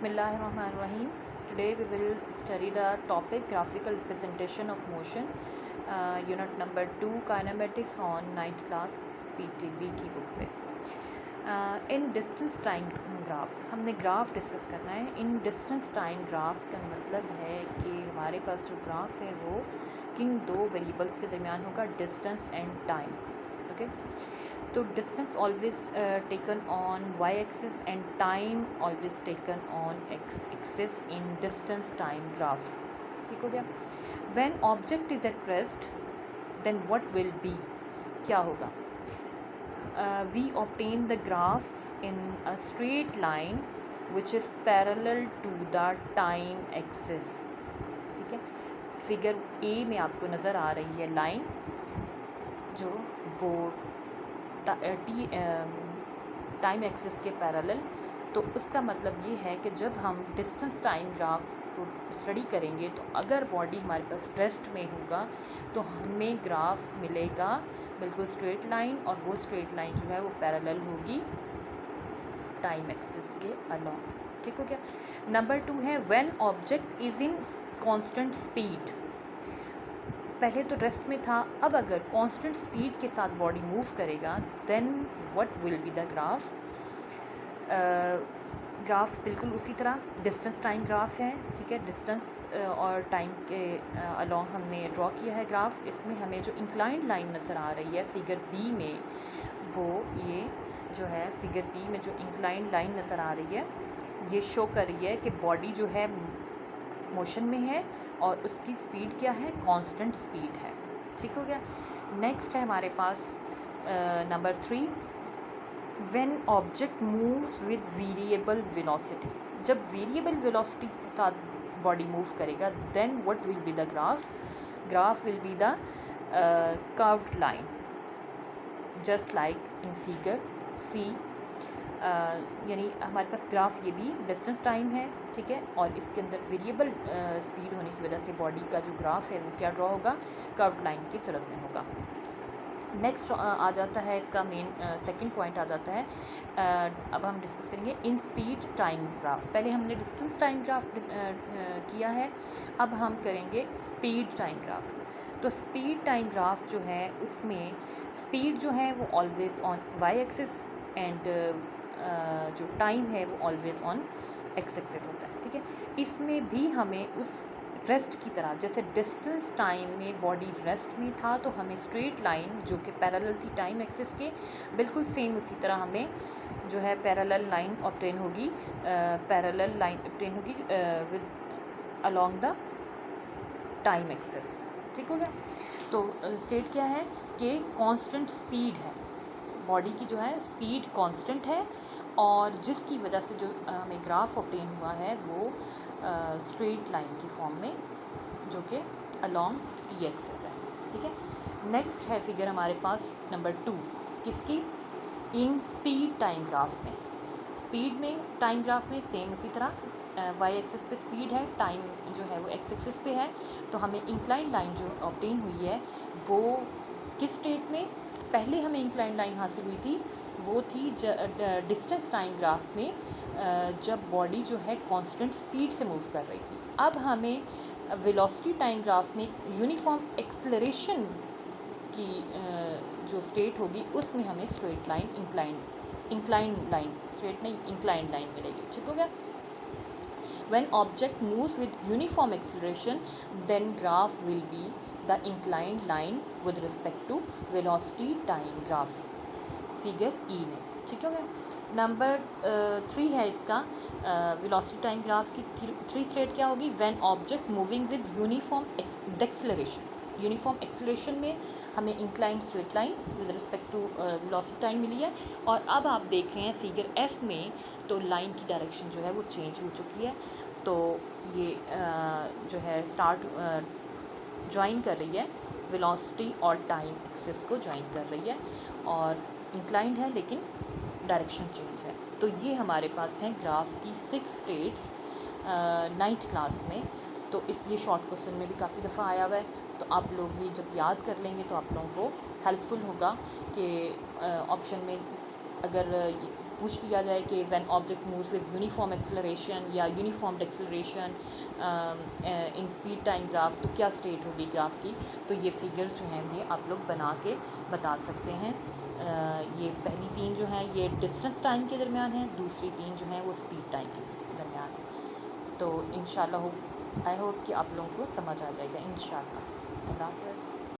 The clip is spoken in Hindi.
Bismillahirrahmanirrahim. Today we will study the topic graphical representation of motion, unit number 2 kinematics on 9th class PTB की बुक पे. इन डिस्टेंस टाइम ग्राफ हमने ग्राफ डिस्कस करना है. इन डिस्टेंस टाइम ग्राफ का मतलब है कि हमारे पास जो ग्राफ है वो किन दो वेरिएबल्स के दरमियान होगा, डिस्टेंस एंड टाइम. ओके, तो distance always taken on Y axis and time always taken on X axis in distance time graph. ठीक हो गया. When object is at rest then what will be, क्या होगा. We obtain the graph in a straight line which is parallel to the time axis. ठीक है, फिगर ए में आपको नज़र आ रही है लाइन जो वो टाइम एक्सिस के पैरेलल. तो उसका मतलब ये है कि जब हम डिस्टेंस टाइम ग्राफ को स्टडी करेंगे तो अगर बॉडी हमारे पास रेस्ट में होगा तो हमें ग्राफ मिलेगा बिल्कुल स्ट्रेट लाइन, और वो स्ट्रेट लाइन जो है वो पैरेलल होगी टाइम एक्सिस के अलोंग. ठीक हो गया. नंबर 2 है when object is in constant speed. पहले तो रेस्ट में था, अब अगर कांस्टेंट स्पीड के साथ बॉडी मूव करेगा then what will be the graph. Graph बिल्कुल उसी तरह डिस्टेंस टाइम ग्राफ है. ठीक है, डिस्टेंस और टाइम के अलोंग हमने ड्रॉ किया है ग्राफ. इसमें हमें जो इंक्लाइंड लाइन नज़र आ रही है फिगर बी में, वो ये जो है फिगर बी में जो इंक्लाइंड लाइन नज़र आ रही है ये शो कर रही है कि बॉडी जो है मोशन में है और उसकी स्पीड क्या है, कांस्टेंट स्पीड है. ठीक हो गया. नेक्स्ट है हमारे पास number 3, when object moves with variable velocity. जब वेरिएबल वेलोसिटी के साथ बॉडी मूव करेगा then what will be the graph. Graph will be the curved line just like in figure C. यानी हमारे पास ग्राफ ये भी डिस्टेंस टाइम है. ठीक है, और इसके अंदर वेरिएबल स्पीड होने की वजह से बॉडी का जो ग्राफ है वो क्या ड्रॉ होगा, कर्व्ड लाइन की सूरत में होगा. नेक्स्ट आ जाता है इसका मेन सेकंड पॉइंट आ जाता है. अब हम डिस्कस करेंगे इन स्पीड टाइम ग्राफ. पहले हमने डिस्टेंस टाइम ग्राफ किया है, अब हम करेंगे स्पीड टाइम ग्राफ. तो स्पीड टाइम ग्राफ जो है उसमें स्पीड जो है वो always on Y axis and जो टाइम है वो ऑलवेज ऑन एक्स एक्सिस होता है. ठीक है, इसमें भी हमें उस रेस्ट की तरह, जैसे डिस्टेंस टाइम में बॉडी रेस्ट में था तो हमें स्ट्रेट लाइन जो कि पैरेलल थी टाइम एक्सिस के, बिल्कुल सेम उसी तरह हमें जो है पैरेलल लाइन ऑब्टेन होगी, पैरेलल लाइन ऑब्टेन होगी with along the time axis. ठीक हो गया. तो स्टेट क्या है कि कांस्टेंट स्पीड है, बॉडी की जो है स्पीड कांस्टेंट है, और जिसकी वजह से जो हमें ग्राफ ऑब्टेन हुआ है वो स्ट्रेट लाइन की फॉर्म में जो कि अलोंग टी एक्सिस है. ठीक है. नेक्स्ट है फिगर हमारे पास नंबर 2 किसकी, इन स्पीड टाइम ग्राफ में. स्पीड में टाइम ग्राफ में सेम उसी तरह वाई एक्सिस पे स्पीड है, टाइम जो है वो एक्स एक्सिस पे है. तो हमें इंक्लाइंड लाइन जो ऑब्टेन हुई है वो किस स्टेट में, पहले हमें इंक्लाइंड लाइन हासिल हुई थी वो थी डिस्टेंस टाइम ग्राफ में जब बॉडी जो है कांस्टेंट स्पीड से मूव कर रही थी. अब हमें वेलोसिटी टाइम ग्राफ में यूनिफॉर्म एक्सेलरेशन की जो स्टेट होगी उसमें हमें straight line inclined line, straight नहीं इंक्लाइंड लाइन मिलेगी. ठीक हो गया. When object moves with uniform acceleration then graph will be the inclined line with respect to velocity time graph figure E में. ठीक हो गया. नंबर 3 है इसका वेलोसिटी टाइम ग्राफ की 3 स्टेट क्या होगी, when object moving with uniform deceleration. Uniform acceleration में हमें inclined straight line with respect to velocity time मिली है. और अब आप देख रहे हैं फिगर एफ में तो लाइन की डायरेक्शन जो है वो चेंज हो चुकी है. तो ये जो है स्टार्ट ज्वाइन कर रही है वेलोसिटी और टाइम एक्सिस को ज्वाइन कर रही है, और इंक्लाइंड है लेकिन डायरेक्शन चेंज है. तो ये हमारे पास हैं ग्राफ की 6 स्टेट्स 9th क्लास में. तो ये शॉर्ट क्वेश्चन में भी काफ़ी दफ़ा आया हुआ है. तो आप लोग ये जब याद कर लेंगे तो आप लोगों को हेल्पफुल होगा कि ऑप्शन में अगर पूछ लिया जाए कि when object moves with uniform acceleration या uniformed acceleration in speed time graph, तो क्या स्टेट होगी ग्राफ की। तो ये फिगर्स जो हैं ये आप लोग बना के बता सकते हैं। ये पहली 3 जो हैं ये डिस्टेंस टाइम के दरमियान है, दूसरी 3 जो हैं वो स्पीड टाइम के दरमियान है। तो इंशाल्लाह आई होप कि आप लोगों को समझ आ जाएगा इंशाल्लाह। अल्लाह हाफ़िज़।